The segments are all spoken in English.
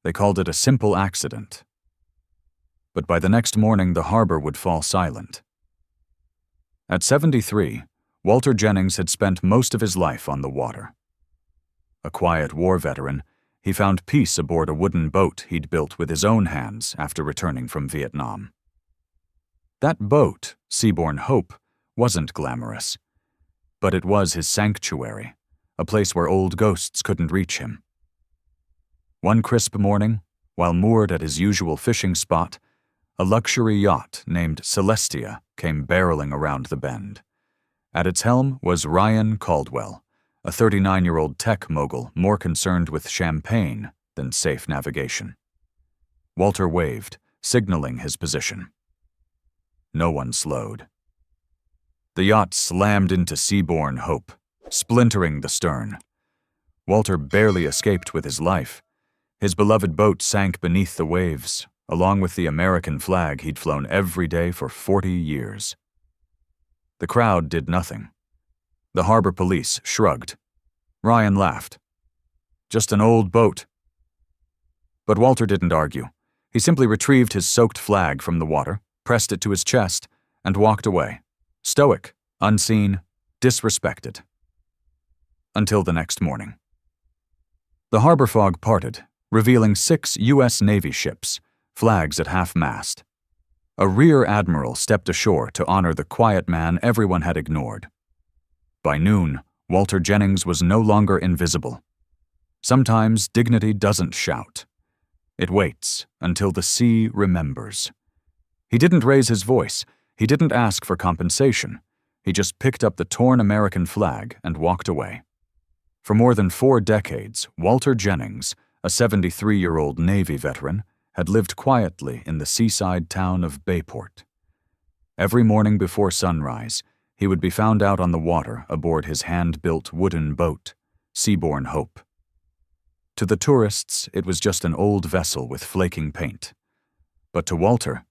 They called it a simple accident. But by the next morning, the harbor would fall silent. At 73, Walter Jennings had spent most of his life on the water. A quiet war veteran, he found peace aboard a wooden boat he'd built with his own hands after returning from Vietnam. That boat, Seaborn Hope, wasn't glamorous, but it was his sanctuary, a place where old ghosts couldn't reach him. One crisp morning, while moored at his usual fishing spot, a luxury yacht named Celestia came barreling around the bend. At its helm was Ryan Caldwell, a 39-year-old tech mogul more concerned with champagne than safe navigation. Walter waved, signaling his position. No one slowed. The yacht slammed into Seaborn Hope, splintering the stern. Walter barely escaped with his life. His beloved boat sank beneath the waves, along with the American flag he'd flown every day for 40 years. The crowd did nothing. The harbor police shrugged. Ryan laughed. Just an old boat. But Walter didn't argue. He simply retrieved his soaked flag from the water, pressed it to his chest, and walked away, stoic, unseen, disrespected. Until the next morning. The harbor fog parted, revealing 6 U.S. Navy ships, flags at half-mast. A rear admiral stepped ashore to honor the quiet man everyone had ignored. By noon, Walter Jennings was no longer invisible. Sometimes dignity doesn't shout. It waits until the sea remembers. He didn't raise his voice. He didn't ask for compensation. He just picked up the torn American flag and walked away. For more than 4 decades, Walter Jennings, a 73-year-old Navy veteran, had lived quietly in the seaside town of Bayport. Every morning before sunrise, he would be found out on the water aboard his hand-built wooden boat, Seaborn Hope. To the tourists, it was just an old vessel with flaking paint. But to Walter,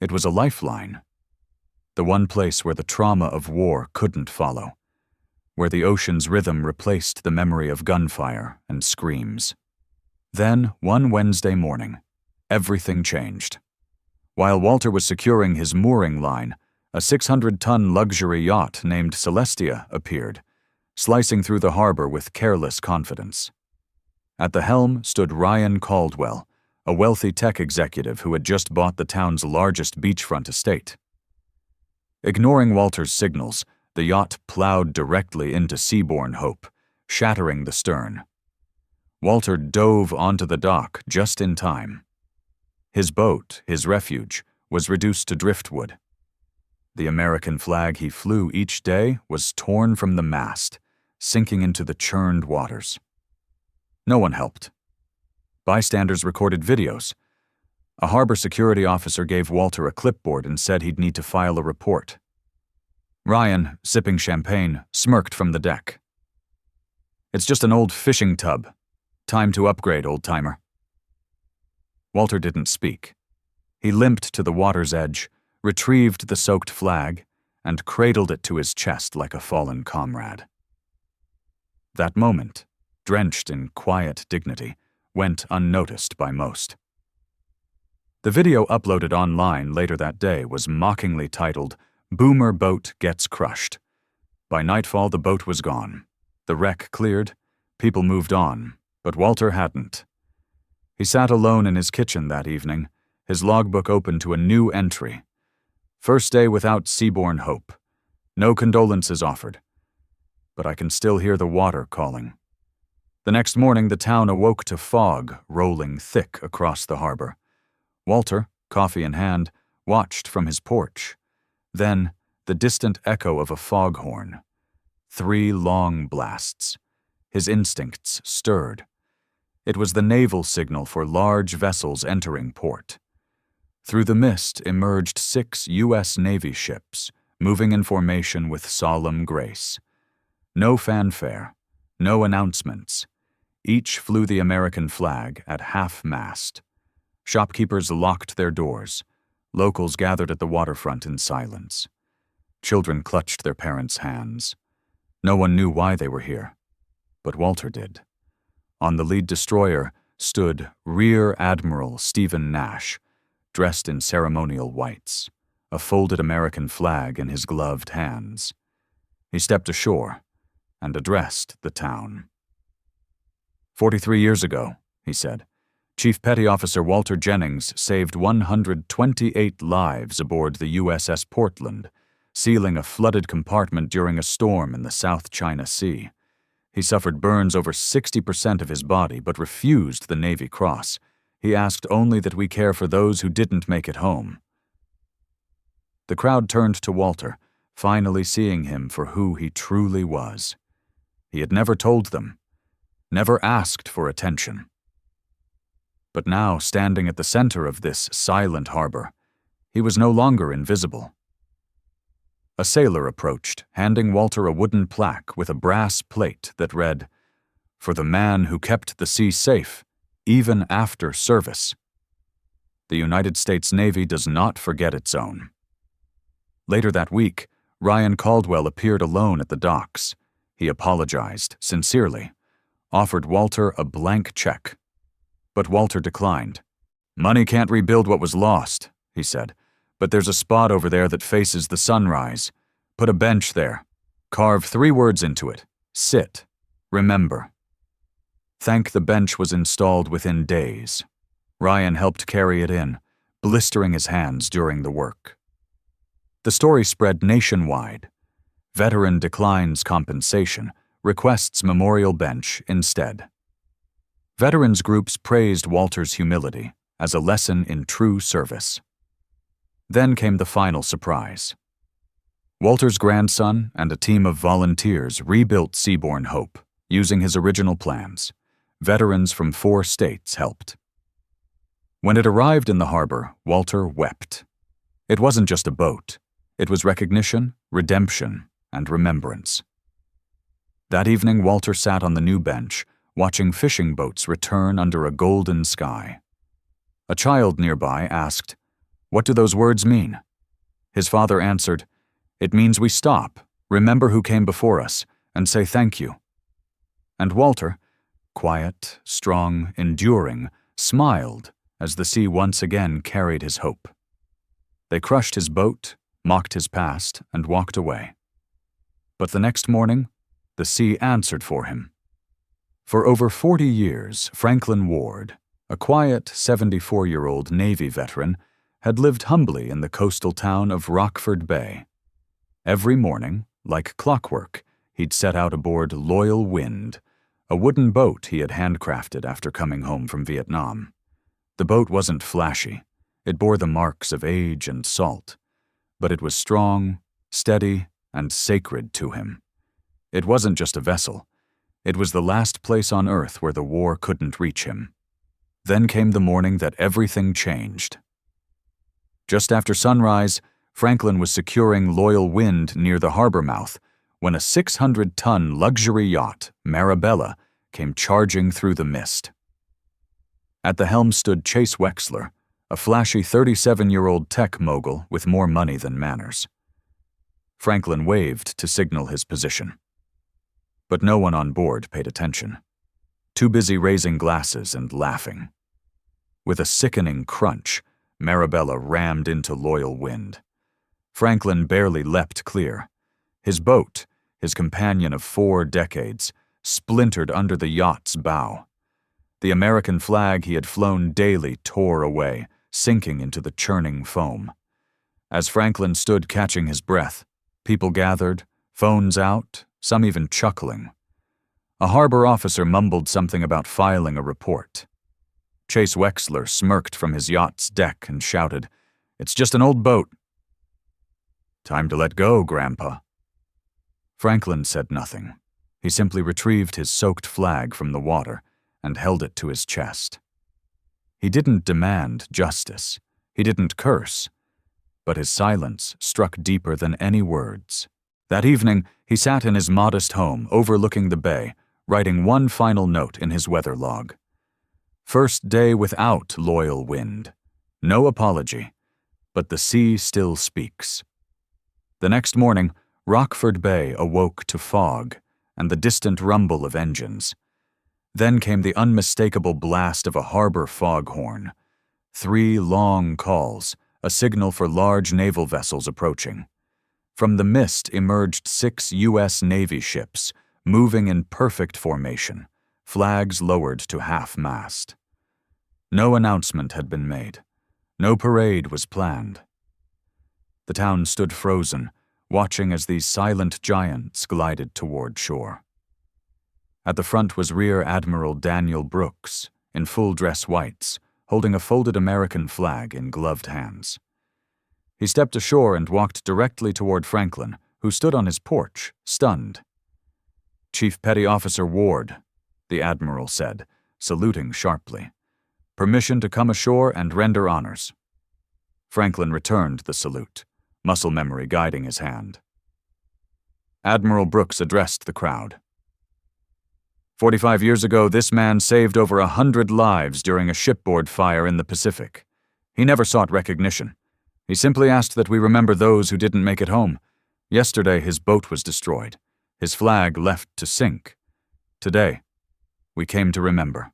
it was a lifeline. The one place where the trauma of war couldn't follow, where the ocean's rhythm replaced the memory of gunfire and screams. Then, one Wednesday morning, everything changed. While Walter was securing his mooring line, a 600-ton luxury yacht named Celestia appeared, slicing through the harbor with careless confidence. At the helm stood Ryan Caldwell, a wealthy tech executive who had just bought the town's largest beachfront estate. Ignoring Walter's signals, the yacht plowed directly into Seaborn Hope, shattering the stern. Walter dove onto the dock just in time. His boat, his refuge, was reduced to driftwood. The American flag he flew each day was torn from the mast, sinking into the churned waters. No one helped. Bystanders recorded videos. A harbor security officer gave Walter a clipboard and said he'd need to file a report. Ryan, sipping champagne, smirked from the deck. "It's just an old fishing tub. Time to upgrade, old-timer." Walter didn't speak. He limped to the water's edge, retrieved the soaked flag, and cradled it to his chest like a fallen comrade. That moment, drenched in quiet dignity, went unnoticed by most. The video uploaded online later that day was mockingly titled, "Boomer Boat Gets Crushed." By nightfall, the boat was gone. The wreck cleared, people moved on, but Walter hadn't. He sat alone in his kitchen that evening, his logbook open to a new entry. First day without Seaborn Hope. No condolences offered. But I can still hear the water calling. The next morning, the town awoke to fog rolling thick across the harbor. Walter, coffee in hand, watched from his porch. Then, the distant echo of a foghorn. 3 long blasts. His instincts stirred. It was the naval signal for large vessels entering port. Through the mist emerged 6 U.S. Navy ships, moving in formation with solemn grace. No fanfare, no announcements. Each flew the American flag at half-mast. Shopkeepers locked their doors. Locals gathered at the waterfront in silence. Children clutched their parents' hands. No one knew why they were here, but Walter did. On the lead destroyer, stood Rear Admiral Stephen Nash, dressed in ceremonial whites, a folded American flag in his gloved hands. He stepped ashore and addressed the town. 43 years ago, he said, Chief Petty Officer Walter Jennings saved 128 lives aboard the USS Portland, sealing a flooded compartment during a storm in the South China Sea. He suffered burns over 60% of his body, but refused the Navy Cross. He asked only that we care for those who didn't make it home. The crowd turned to Walter, finally seeing him for who he truly was. He had never told them, never asked for attention. But now, standing at the center of this silent harbor, he was no longer invisible. A sailor approached, handing Walter a wooden plaque with a brass plate that read, "For the man who kept the sea safe, even after service." The United States Navy does not forget its own. Later that week, Ryan Caldwell appeared alone at the docks. He apologized, sincerely, offered Walter a blank check. But Walter declined. "Money can't rebuild what was lost," he said, "but there's a spot over there that faces the sunrise. Put a bench there. Carve 3 words into it. Sit. Remember." The bench was installed within days. Ryan helped carry it in, blistering his hands during the work. The story spread nationwide. Veteran declines compensation, requests memorial bench instead. Veterans groups praised Walter's humility as a lesson in true service. Then came the final surprise. Walter's grandson and a team of volunteers rebuilt Seabourn Hope, using his original plans. Veterans from 4 states helped. When it arrived in the harbor, Walter wept. It wasn't just a boat. It was recognition, redemption, and remembrance. That evening, Walter sat on the new bench, watching fishing boats return under a golden sky. A child nearby asked, "What do those words mean?" His father answered, "It means we stop, remember who came before us, and say thank you." And Walter, quiet, strong, enduring, smiled as the sea once again carried his hope. They crushed his boat, mocked his past, and walked away. But the next morning, the sea answered for him. For over 40 years, Franklin Ward, a quiet 74-year-old Navy veteran, had lived humbly in the coastal town of Rockford Bay. Every morning, like clockwork, he'd set out aboard Loyal Wind, a wooden boat he had handcrafted after coming home from Vietnam. The boat wasn't flashy. It bore the marks of age and salt. But it was strong, steady, and sacred to him. It wasn't just a vessel. It was the last place on Earth where the war couldn't reach him. Then came the morning that everything changed. Just after sunrise, Franklin was securing Loyal Wind near the harbor mouth when a 600-ton luxury yacht, Marabella, came charging through the mist. At the helm stood Chase Wexler, a flashy 37-year-old tech mogul with more money than manners. Franklin waved to signal his position. But no one on board paid attention, too busy raising glasses and laughing. With a sickening crunch, Marabella rammed into Loyal Wind. Franklin barely leapt clear. His boat, his companion of 4 decades, splintered under the yacht's bow. The American flag he had flown daily tore away, sinking into the churning foam. As Franklin stood catching his breath, people gathered, phones out, some even chuckling. A harbor officer mumbled something about filing a report. Chase Wexler smirked from his yacht's deck and shouted, "It's just an old boat." "Time to let go, Grandpa." Franklin said nothing. He simply retrieved his soaked flag from the water and held it to his chest. He didn't demand justice. He didn't curse. But his silence struck deeper than any words. That evening, he sat in his modest home overlooking the bay, writing one final note in his weather log. First day without Loyal Wind. No apology. But the sea still speaks. The next morning, Rockford Bay awoke to fog and the distant rumble of engines. Then came the unmistakable blast of a harbor foghorn. 3 long calls, a signal for large naval vessels approaching. From the mist emerged 6 U.S. Navy ships, moving in perfect formation, flags lowered to half-mast. No announcement had been made. No parade was planned. The town stood frozen, watching as these silent giants glided toward shore. At the front was Rear Admiral Daniel Brooks, in full-dress whites, holding a folded American flag in gloved hands. He stepped ashore and walked directly toward Franklin, who stood on his porch, stunned. "Chief Petty Officer Ward," the Admiral said, saluting sharply. "Permission to come ashore and render honors." Franklin returned the salute, muscle memory guiding his hand. Admiral Brooks addressed the crowd. 45 years ago, this man saved over 100 lives during a shipboard fire in the Pacific. He never sought recognition. He simply asked that we remember those who didn't make it home. Yesterday, his boat was destroyed. His flag left to sink. Today, we came to remember.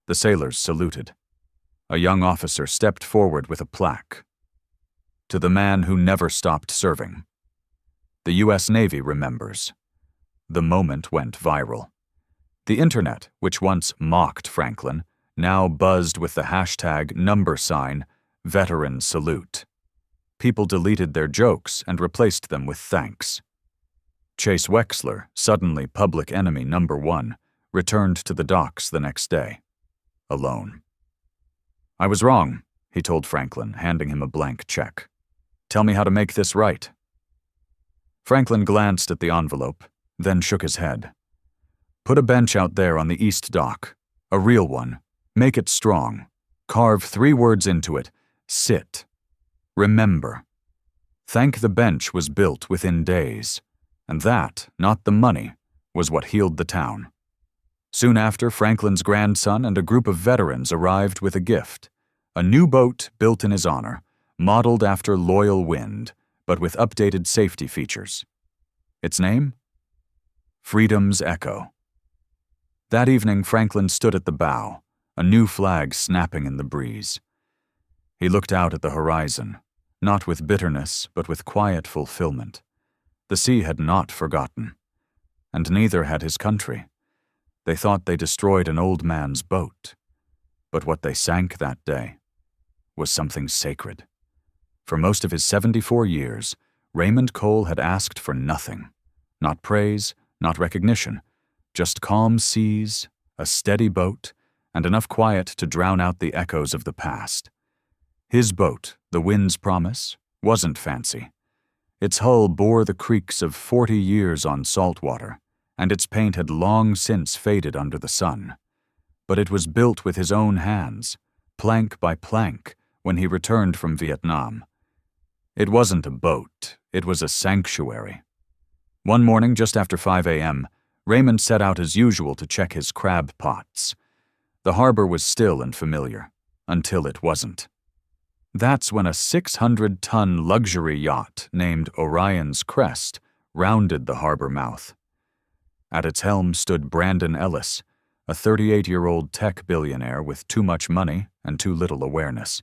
The sailors saluted. A young officer stepped forward with a plaque. "To the man who never stopped serving." The U.S. Navy remembers. The moment went viral. The internet, which once mocked Franklin, now buzzed with the hashtag #Veteran Salute. People deleted their jokes and replaced them with thanks. Chase Wexler, suddenly public enemy #1, returned to the docks the next day, alone. "I was wrong," he told Franklin, handing him a blank check. "Tell me how to make this right." Franklin glanced at the envelope, then shook his head. "Put a bench out there on the east dock. A real one. Make it strong. Carve 3 words into it. Sit. Remember." Thank the bench was built within days, and that, not the money, was what healed the town. Soon after, Franklin's grandson and a group of veterans arrived with a gift. A new boat built in his honor, modeled after Loyal Wind, but with updated safety features. Its name? Freedom's Echo. That evening, Franklin stood at the bow, a new flag snapping in the breeze. He looked out at the horizon, not with bitterness, but with quiet fulfillment. The sea had not forgotten, and neither had his country. They thought they destroyed an old man's boat, but what they sank that day was something sacred. For most of his 74 years, Raymond Cole had asked for nothing, not praise, not recognition, just calm seas, a steady boat, and enough quiet to drown out the echoes of the past. His boat, the Wind's Promise, wasn't fancy. Its hull bore the creaks of 40 years on salt water, and its paint had long since faded under the sun. But it was built with his own hands, plank by plank, when he returned from Vietnam. It wasn't a boat, it was a sanctuary. One morning, just after 5 a.m., Raymond set out as usual to check his crab pots. The harbor was still and familiar, until it wasn't. That's when a 600-ton luxury yacht named Orion's Crest rounded the harbor mouth. At its helm stood Brandon Ellis, a 38-year-old tech billionaire with too much money and too little awareness.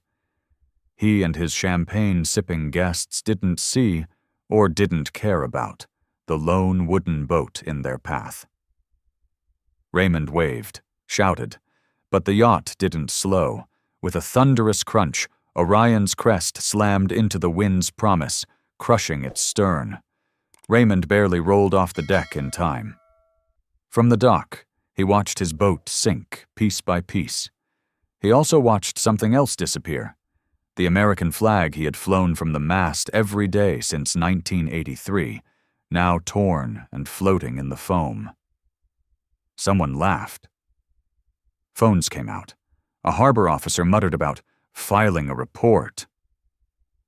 He and his champagne-sipping guests didn't see, or didn't care about, the lone wooden boat in their path. Raymond waved, shouted, but the yacht didn't slow. With a thunderous crunch, Orion's Crest slammed into the Wind's Promise, crushing its stern. Raymond barely rolled off the deck in time. From the dock, he watched his boat sink piece by piece. He also watched something else disappear. The American flag he had flown from the mast every day since 1983, now torn and floating in the foam. Someone laughed. Phones came out. A harbor officer muttered about filing a report.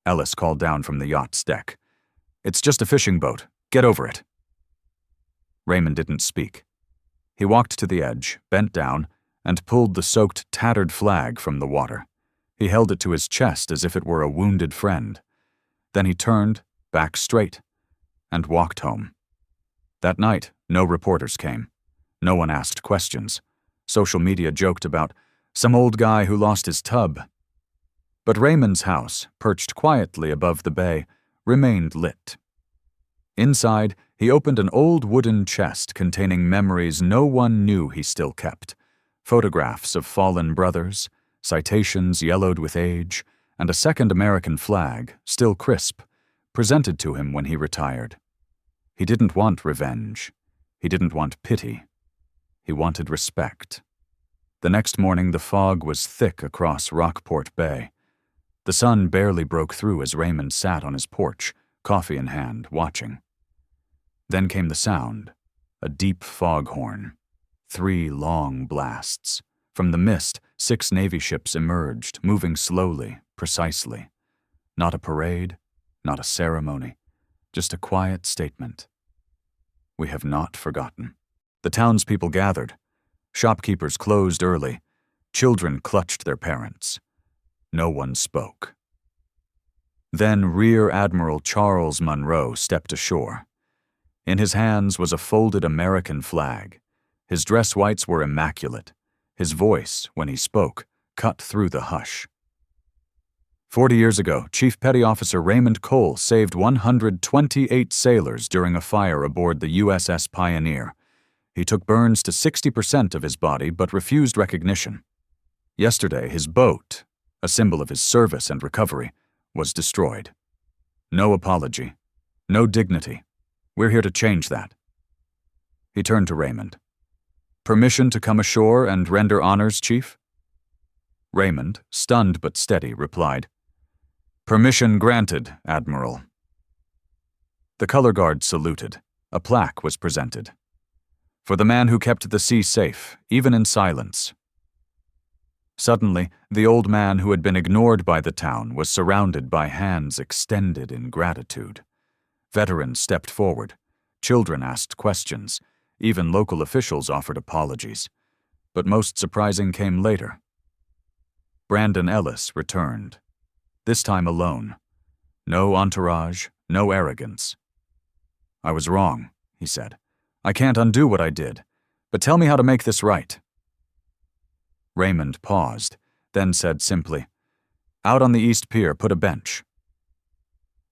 Ellis called down from the yacht's deck. "It's just a fishing boat. Get over it." Raymond didn't speak. He walked to the edge, bent down, and pulled the soaked, tattered flag from the water. He held it to his chest as if it were a wounded friend. Then he turned, back straight, and walked home. That night, no reporters came. No one asked questions. Social media joked about some old guy who lost his tub. But Raymond's house, perched quietly above the bay, remained lit. Inside, he opened an old wooden chest containing memories no one knew he still kept, photographs of fallen brothers, citations yellowed with age, and a second American flag, still crisp, presented to him when he retired. He didn't want revenge. He didn't want pity. He wanted respect. The next morning, the fog was thick across Rockport Bay. The sun barely broke through as Raymond sat on his porch, coffee in hand, watching. Then came the sound, a deep foghorn. 3 long blasts. From the mist, 6 Navy ships emerged, moving slowly, precisely. Not a parade, not a ceremony, just a quiet statement. We have not forgotten. The townspeople gathered. Shopkeepers closed early. Children clutched their parents. No one spoke. Then Rear Admiral Charles Munro stepped ashore. In his hands was a folded American flag. His dress whites were immaculate. His voice, when he spoke, cut through the hush. 40 years ago, Chief Petty Officer Raymond Cole saved 128 sailors during a fire aboard the USS Pioneer. He took burns to 60% of his body but refused recognition. Yesterday, his boat, a symbol of his service and recovery, was destroyed. No apology, no dignity. We're here to change that. He turned to Raymond. Permission to come ashore and render honors, Chief? Raymond, stunned but steady, replied, Permission granted, Admiral. The color guard saluted. A plaque was presented. For the man who kept the sea safe, even in silence. Suddenly, the old man who had been ignored by the town was surrounded by hands extended in gratitude. Veterans stepped forward. Children asked questions. Even local officials offered apologies. But most surprising came later. Brandon Ellis returned. This time alone. No entourage, no arrogance. I was wrong, he said. I can't undo what I did, but tell me how to make this right. Raymond paused, then said simply, Out on the East Pier, put a bench.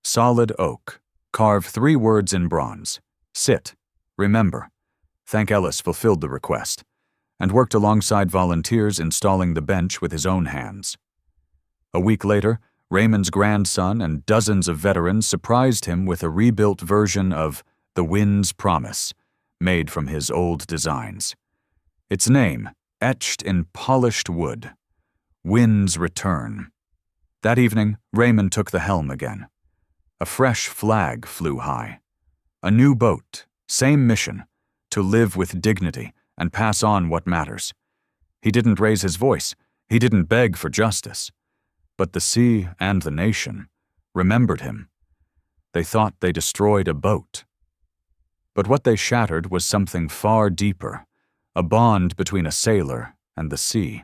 Solid oak. Carve 3 words in bronze. Sit. Remember. Thank Ellis fulfilled the request, and worked alongside volunteers installing the bench with his own hands. A week later, Raymond's grandson and dozens of veterans surprised him with a rebuilt version of The Wind's Promise, made from his old designs. Its name, etched in polished wood, Wind's Return. That evening, Raymond took the helm again. A fresh flag flew high. A new boat, same mission, to live with dignity and pass on what matters. He didn't raise his voice. He didn't beg for justice. But the sea and the nation remembered him. They thought they destroyed a boat. But what they shattered was something far deeper, a bond between a sailor and the sea.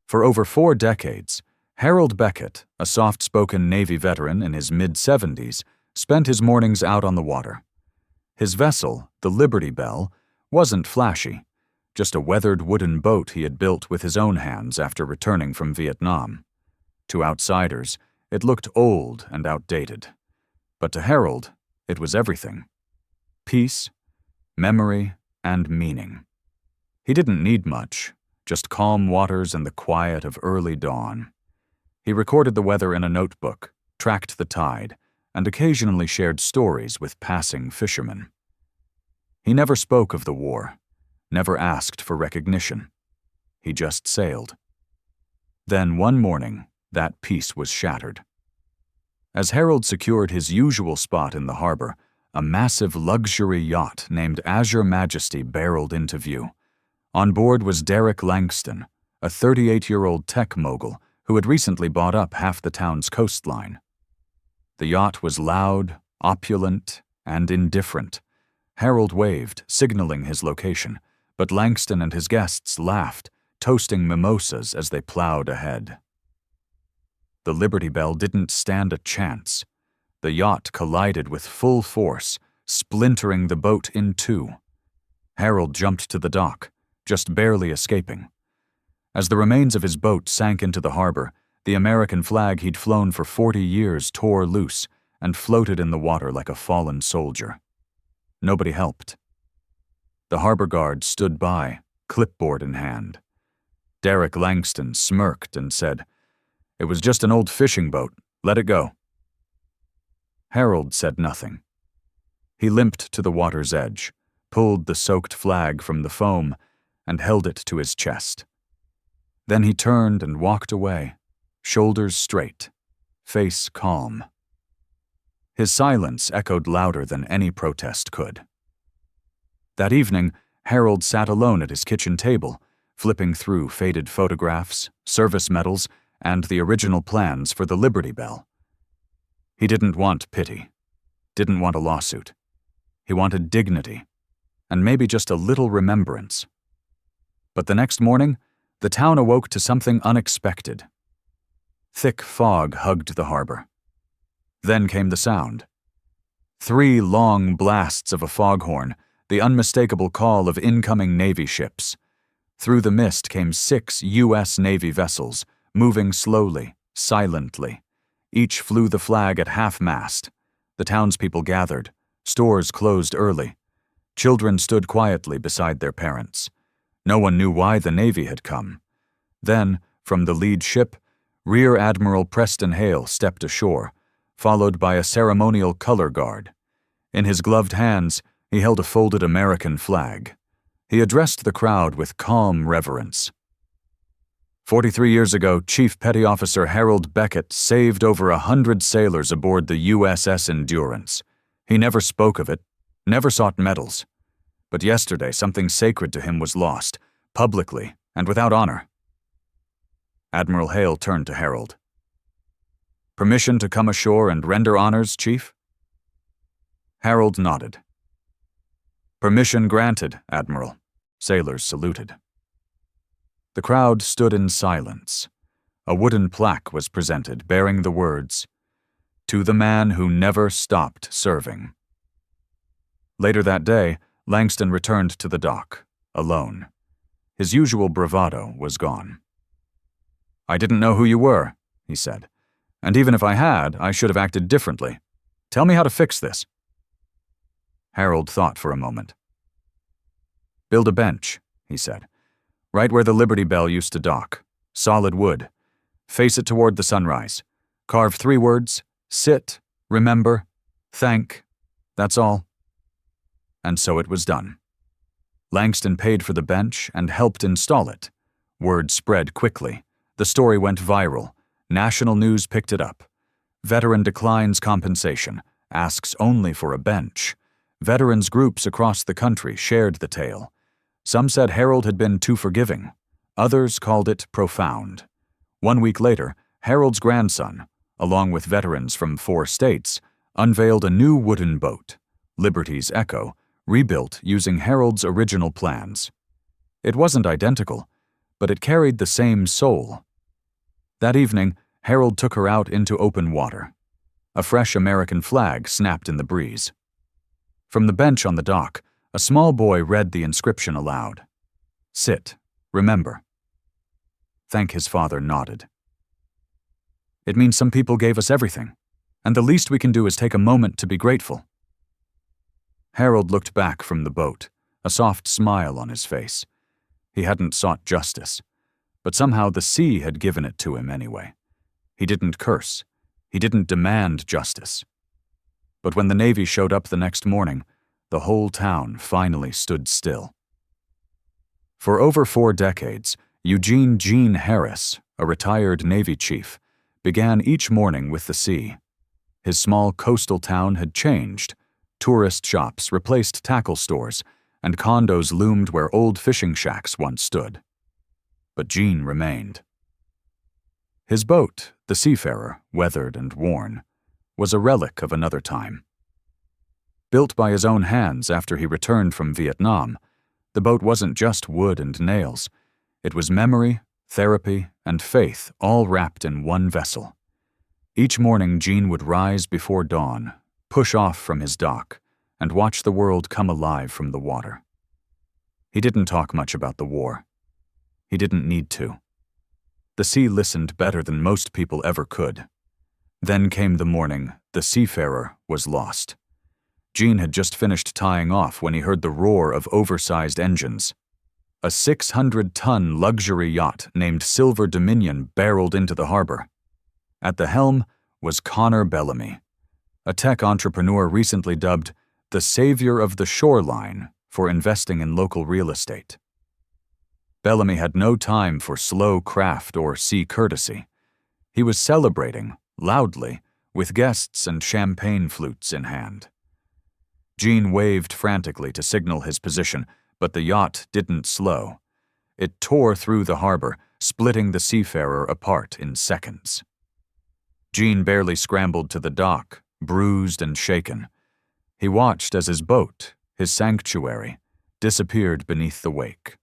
For over 4 decades, Harold Beckett, a soft-spoken Navy veteran in his mid-70s, spent his mornings out on the water. His vessel, the Liberty Belle, wasn't flashy, just a weathered wooden boat he had built with his own hands after returning from Vietnam. To outsiders, it looked old and outdated. But to Harold, it was everything. Peace, memory, and meaning. He didn't need much, just calm waters and the quiet of early dawn. He recorded the weather in a notebook, tracked the tide, and occasionally shared stories with passing fishermen. He never spoke of the war, never asked for recognition. He just sailed. Then one morning, that peace was shattered. As Harold secured his usual spot in the harbor, a massive luxury yacht named Azure Majesty barreled into view. On board was Derek Langston, a 38-year-old tech mogul who had recently bought up half the town's coastline. The yacht was loud, opulent, and indifferent. Harold waved, signaling his location, but Langston and his guests laughed, toasting mimosas as they plowed ahead. The Liberty Belle didn't stand a chance. The yacht collided with full force, splintering the boat in 2. Harold jumped to the dock, just barely escaping. As the remains of his boat sank into the harbor, the American flag he'd flown for 40 years tore loose and floated in the water like a fallen soldier. Nobody helped. The harbor guard stood by, clipboard in hand. Derek Langston smirked and said, "It was just an old fishing boat. Let it go." Harold said nothing. He limped to the water's edge, pulled the soaked flag from the foam, and held it to his chest. Then he turned and walked away, shoulders straight, face calm. His silence echoed louder than any protest could. That evening, Harold sat alone at his kitchen table, flipping through faded photographs, service medals, and the original plans for the Liberty Bell. He didn't want pity, didn't want a lawsuit. He wanted dignity, and maybe just a little remembrance. But the next morning, the town awoke to something unexpected. Thick fog hugged the harbor. Then came the sound. 3 long blasts of a foghorn, the unmistakable call of incoming Navy ships. Through the mist came 6 U.S. Navy vessels, moving slowly, silently. Each flew the flag at half-mast. The townspeople gathered. Stores closed early. Children stood quietly beside their parents. No one knew why the Navy had come. Then, from the lead ship, Rear Admiral Preston Hale stepped ashore, followed by a ceremonial color guard. In his gloved hands, he held a folded American flag. He addressed the crowd with calm reverence. 43 years ago, Chief Petty Officer Harold Beckett saved over 100 sailors aboard the USS Endurance. He never spoke of it, never sought medals. But yesterday, something sacred to him was lost, publicly and without honor. Admiral Hale turned to Harold. "Permission to come ashore and render honors, Chief?" Harold nodded. "Permission granted, Admiral." Sailors saluted. The crowd stood in silence. A wooden plaque was presented bearing the words, "To the man who never stopped serving." Later that day, Langston returned to the dock, alone. His usual bravado was gone. "I didn't know who you were," he said. "And even if I had, I should have acted differently. Tell me how to fix this." Harold thought for a moment. "Build a bench," he said, "right where the Liberty Bell used to dock. Solid wood. Face it toward the sunrise. Carve 3 words, sit, remember, thank. That's all." And so it was done. Langston paid for the bench and helped install it. Word spread quickly. The story went viral. National news picked it up. Veteran declines compensation, asks only for a bench. Veterans groups across the country shared the tale. Some said Harold had been too forgiving. Others called it profound. 1 week later, Harold's grandson, along with veterans from 4 states, unveiled a new wooden boat, Liberty's Echo, rebuilt using Harold's original plans. It wasn't identical, but it carried the same soul. That evening, Harold took her out into open water. A fresh American flag snapped in the breeze. From the bench on the dock, a small boy read the inscription aloud. "Sit, remember." Thank his father nodded. "It means some people gave us everything, and the least we can do is take a moment to be grateful." Harold looked back from the boat, a soft smile on his face. He hadn't sought justice, but somehow the sea had given it to him anyway. He didn't curse. He didn't demand justice. But when the Navy showed up the next morning, the whole town finally stood still. For over 4 decades, Eugene Gene Harris, a retired Navy chief, began each morning with the sea. His small coastal town had changed. Tourist shops replaced tackle stores, and condos loomed where old fishing shacks once stood. But Gene remained. His boat, the Seafarer, weathered and worn, was a relic of another time. Built by his own hands after he returned from Vietnam, the boat wasn't just wood and nails. It was memory, therapy, and faith all wrapped in one vessel. Each morning Gene would rise before dawn, push off from his dock, and watch the world come alive from the water. He didn't talk much about the war. He didn't need to. The sea listened better than most people ever could. Then came the morning the seafarer was lost. Gene had just finished tying off when he heard the roar of oversized engines. A 600-ton luxury yacht named Silver Dominion barreled into the harbor. At the helm was Connor Bellamy, a tech entrepreneur recently dubbed the savior of the shoreline for investing in local real estate. Bellamy had no time for slow craft or sea courtesy. He was celebrating, loudly, with guests and champagne flutes in hand. Gene waved frantically to signal his position, but the yacht didn't slow. It tore through the harbor, splitting the seafarer apart in seconds. Gene barely scrambled to the dock, bruised and shaken. He watched as his boat, his sanctuary, disappeared beneath the wake.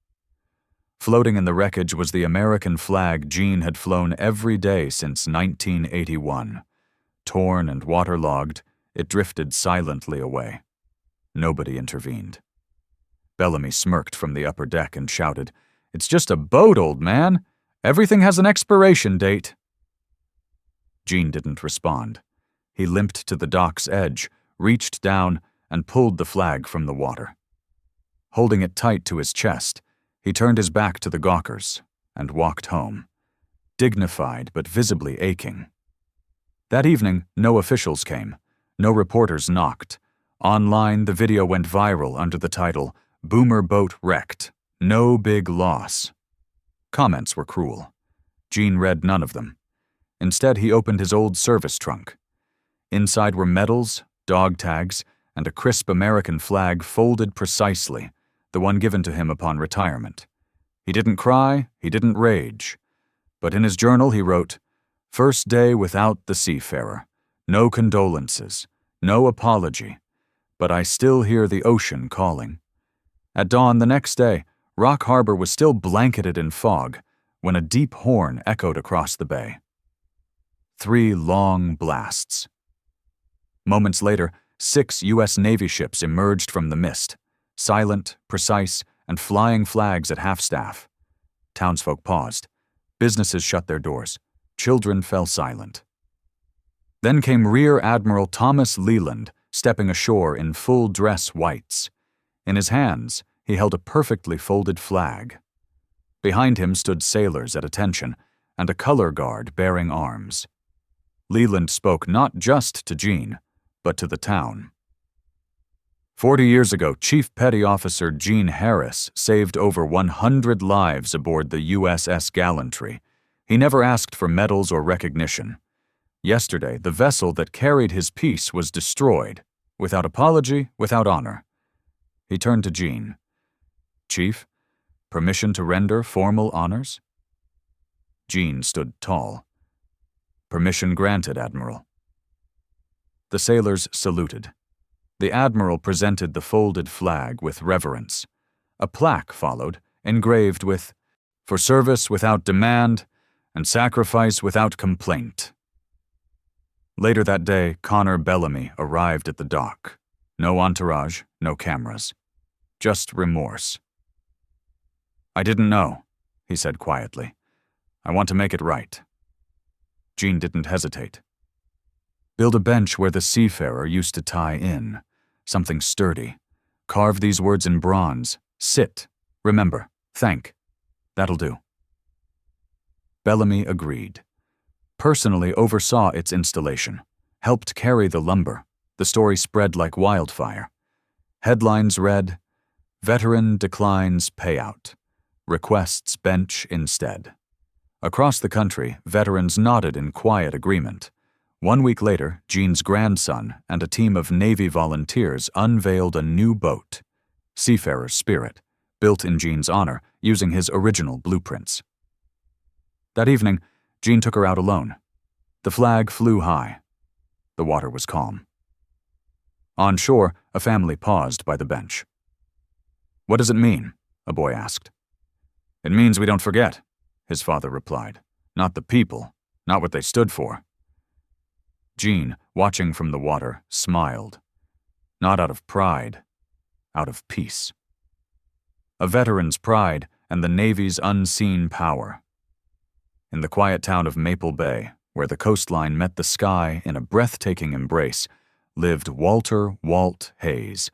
Floating in the wreckage was the American flag Gene had flown every day since 1981. Torn and waterlogged, it drifted silently away. Nobody intervened. Bellamy smirked from the upper deck and shouted, "It's just a boat, old man. Everything has an expiration date." Gene didn't respond. He limped to the dock's edge, reached down, and pulled the flag from the water. Holding it tight to his chest, he turned his back to the gawkers and walked home, dignified but visibly aching. That evening, no officials came. No reporters knocked. Online, the video went viral under the title, "Boomer Boat Wrecked. No Big Loss." Comments were cruel. Gene read none of them. Instead, he opened his old service trunk. Inside were medals, dog tags, and a crisp American flag folded precisely, the one given to him upon retirement. He didn't cry, he didn't rage. But in his journal he wrote, "First day without the seafarer. No condolences, no apology. But I still hear the ocean calling." At dawn the next day, Rock Harbor was still blanketed in fog when a deep horn echoed across the bay. 3 long blasts. Moments later, 6 U.S. Navy ships emerged from the mist, silent, precise, and flying flags at half-staff. Townsfolk paused. Businesses shut their doors. Children fell silent. Then came Rear Admiral Thomas Leland, stepping ashore in full-dress whites. In his hands, he held a perfectly folded flag. Behind him stood sailors at attention, and a color guard bearing arms. Leland spoke not just to Gene, but to the town. 40 years ago, Chief Petty Officer Gene Harris saved over 100 lives aboard the USS Gallantry. He never asked for medals or recognition. Yesterday, the vessel that carried his peace was destroyed, without apology, without honor. He turned to Gene. "Chief, permission to render formal honors?" Gene stood tall. "Permission granted, Admiral." The sailors saluted. The Admiral presented the folded flag with reverence. A plaque followed, engraved with, "For service without demand and sacrifice without complaint." Later that day, Connor Bellamy arrived at the dock. No entourage, no cameras. Just remorse. "I didn't know," he said quietly. "I want to make it right." Gene didn't hesitate. "Build a bench where the seafarer used to tie in. Something sturdy. Carve these words in bronze. Sit. Remember. Thank. That'll do." Bellamy agreed. Personally oversaw its installation, helped carry the lumber. The story spread like wildfire. Headlines read, "Veteran declines payout. Requests bench instead." Across the country, veterans nodded in quiet agreement. 1 week later, Gene's grandson and a team of Navy volunteers unveiled a new boat, Seafarer's Spirit, built in Gene's honor using his original blueprints. That evening, Gene took her out alone. The flag flew high. The water was calm. On shore, a family paused by the bench. "What does it mean?" a boy asked. "It means we don't forget," his father replied. "Not the people, not what they stood for." Gene, watching from the water, smiled. Not out of pride, out of peace. a veteran's pride and the Navy's unseen power. In the quiet town of Maple Bay, where the coastline met the sky in a breathtaking embrace, lived Walter "Walt" Hayes,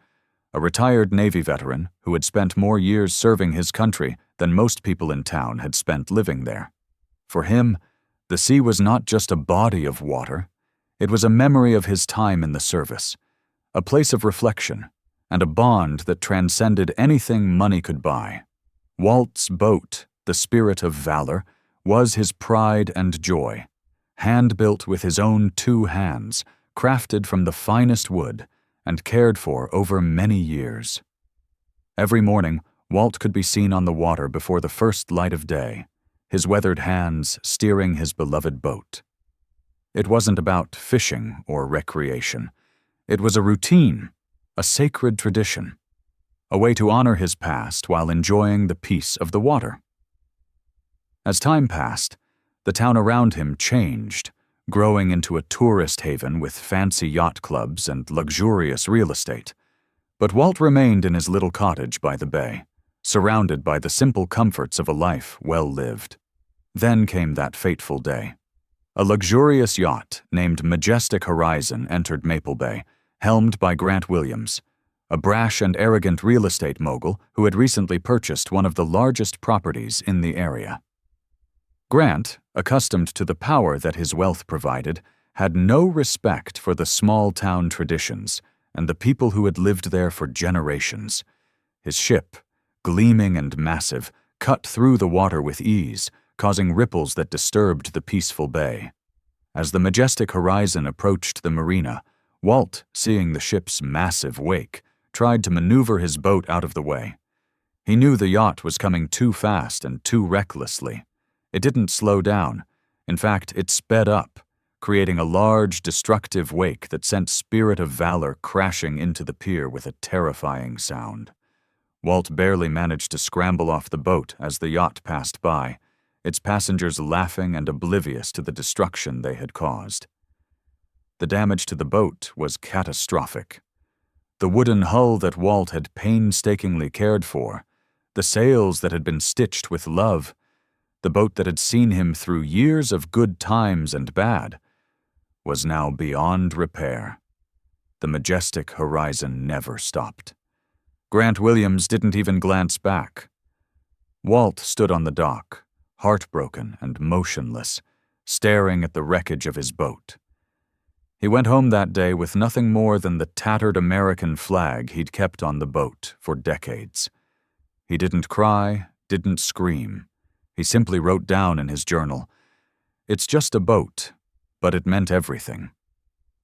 a retired Navy veteran who had spent more years serving his country than most people in town had spent living there. For him, the sea was not just a body of water, it was a memory of his time in the service, a place of reflection, and a bond that transcended anything money could buy. Walt's boat, the Spirit of Valor, was his pride and joy, hand-built with his own 2 hands, crafted from the finest wood, and cared for over many years. Every morning, Walt could be seen on the water before the first light of day, his weathered hands steering his beloved boat. It wasn't about fishing or recreation. It was a routine, a sacred tradition, a way to honor his past while enjoying the peace of the water. As time passed, the town around him changed, growing into a tourist haven with fancy yacht clubs and luxurious real estate. But Walt remained in his little cottage by the bay, surrounded by the simple comforts of a life well lived. Then came that fateful day. A luxurious yacht named Majestic Horizon entered Maple Bay, helmed by Grant Williams, a brash and arrogant real estate mogul who had recently purchased one of the largest properties in the area. Grant, accustomed to the power that his wealth provided, had no respect for the small-town traditions and the people who had lived there for generations. His ship, gleaming and massive, cut through the water with ease, causing ripples that disturbed the peaceful bay. As the Majestic Horizon approached the marina, Walt, seeing the ship's massive wake, tried to maneuver his boat out of the way. He knew the yacht was coming too fast and too recklessly. It didn't slow down. In fact, it sped up, creating a large, destructive wake that sent Spirit of Valor crashing into the pier with a terrifying sound. Walt barely managed to scramble off the boat as the yacht passed by, its passengers laughing and oblivious to the destruction they had caused. The damage to the boat was catastrophic. The wooden hull that Walt had painstakingly cared for, the sails that had been stitched with love, the boat that had seen him through years of good times and bad, was now beyond repair. The Majestic Horizon never stopped. Grant Williams didn't even glance back. Walt stood on the dock, heartbroken and motionless, staring at the wreckage of his boat. He went home that day with nothing more than the tattered American flag he'd kept on the boat for decades. He didn't cry, didn't scream. He simply wrote down in his journal, "It's just a boat," but it meant everything.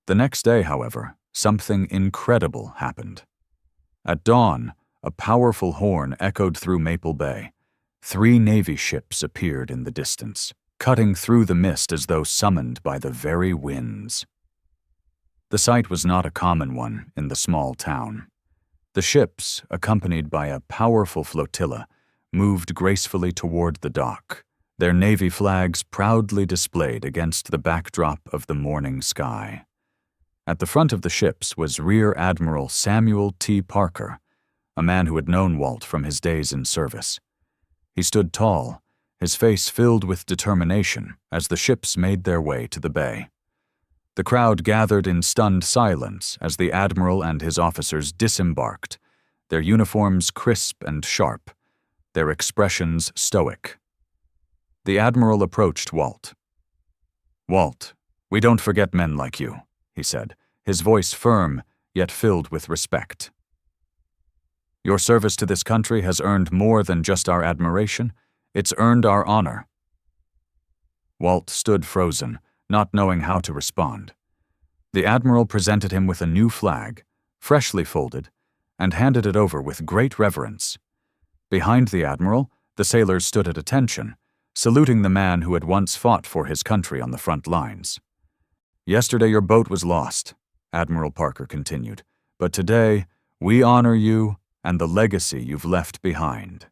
The next day, however, something incredible happened. At dawn, a powerful horn echoed through Maple Bay. 3 Navy ships appeared in the distance, cutting through the mist as though summoned by the very winds. The sight was not a common one in the small town. The ships, accompanied by a powerful flotilla, moved gracefully toward the dock, their Navy flags proudly displayed against the backdrop of the morning sky. At the front of the ships was Rear Admiral Samuel T. Parker, a man who had known Walt from his days in service. He stood tall, his face filled with determination as the ships made their way to the bay. The crowd gathered in stunned silence as the Admiral and his officers disembarked, their uniforms crisp and sharp, their expressions stoic. The Admiral approached Walt. "Walt, we don't forget men like you," he said, his voice firm, yet filled with respect. "Your service to this country has earned more than just our admiration. It's earned our honor." Walt stood frozen, not knowing how to respond. The Admiral presented him with a new flag, freshly folded, and handed it over with great reverence. Behind the Admiral, the sailors stood at attention, saluting the man who had once fought for his country on the front lines. "Yesterday your boat was lost," Admiral Parker continued, "but today we honor you and the legacy you've left behind."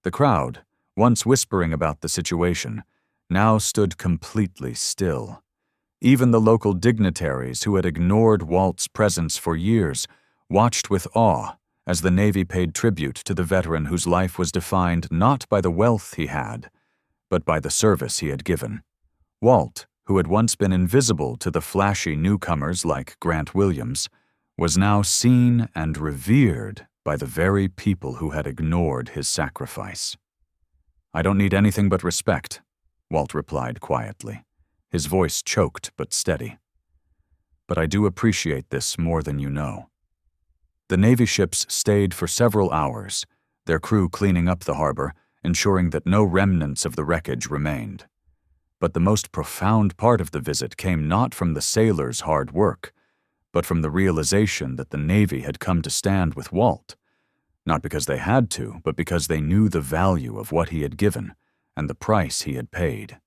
The crowd, once whispering about the situation, now stood completely still. Even the local dignitaries who had ignored Walt's presence for years watched with awe as the Navy paid tribute to the veteran whose life was defined not by the wealth he had, but by the service he had given. Walt, who had once been invisible to the flashy newcomers like Grant Williams, was now seen and revered by the very people who had ignored his sacrifice. "I don't need anything but respect," Walt replied quietly, his voice choked but steady. "But I do appreciate this more than you know." The Navy ships stayed for several hours, their crew cleaning up the harbor, ensuring that no remnants of the wreckage remained. But the most profound part of the visit came not from the sailors' hard work, but from the realization that the Navy had come to stand with Walt, not because they had to, but because they knew the value of what he had given and the price he had paid.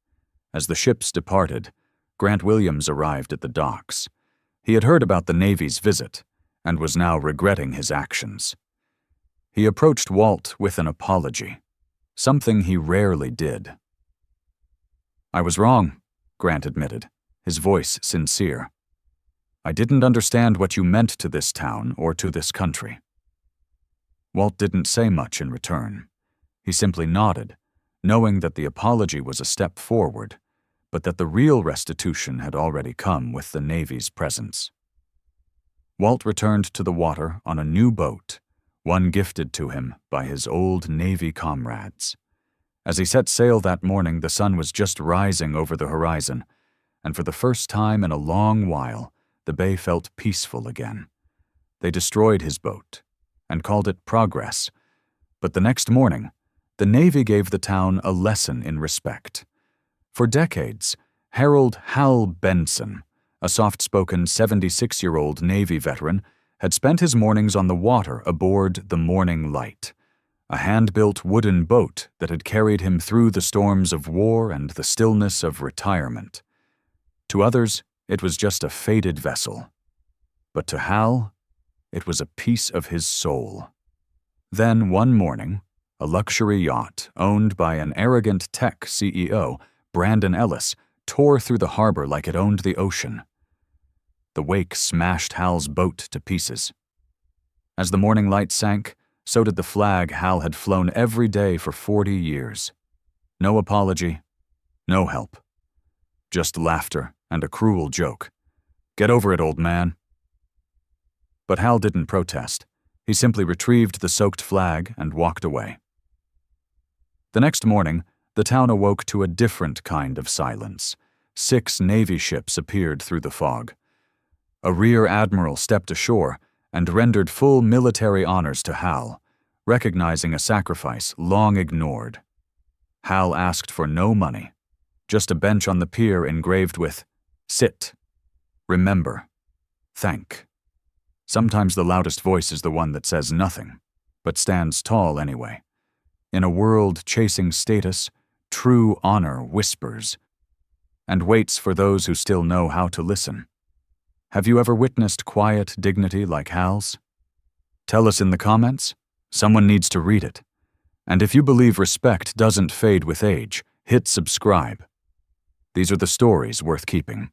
As the ships departed, Grant Williams arrived at the docks. He had heard about the Navy's visit and was now regretting his actions. He approached Walt with an apology, something he rarely did. "I was wrong," Grant admitted, his voice sincere. "I didn't understand what you meant to this town or to this country." Walt didn't say much in return. He simply nodded, knowing that the apology was a step forward, but that the real restitution had already come with the Navy's presence. Walt returned to the water on a new boat, one gifted to him by his old Navy comrades. As he set sail that morning, the sun was just rising over the horizon, and for the first time in a long while, the bay felt peaceful again. They destroyed his boat and called it Progress, but the next morning, the Navy gave the town a lesson in respect. For decades, Harold "Hal" Benson, a soft-spoken 76-year-old Navy veteran, had spent his mornings on the water aboard the Morning Light, a hand-built wooden boat that had carried him through the storms of war and the stillness of retirement. To others, it was just a faded vessel. But to Hal, it was a piece of his soul. Then, one morning, a luxury yacht owned by an arrogant tech CEO, Brandon Ellis, tore through the harbor like it owned the ocean. The wake smashed Hal's boat to pieces. As the Morning Light sank, so did the flag Hal had flown every day for 40 years. No apology, no help. Just laughter and a cruel joke. "Get over it, old man." But Hal didn't protest. He simply retrieved the soaked flag and walked away. The next morning, the town awoke to a different kind of silence. 6 Navy ships appeared through the fog. A rear admiral stepped ashore and rendered full military honors to Hal, recognizing a sacrifice long ignored. Hal asked for no money, just a bench on the pier engraved with "Sit, Remember, Thank." Sometimes the loudest voice is the one that says nothing, but stands tall anyway. In a world chasing status, true honor whispers and waits for those who still know how to listen. Have you ever witnessed quiet dignity like Hal's? Tell us in the comments. Someone needs to read it. And if you believe respect doesn't fade with age, hit subscribe. These are the stories worth keeping.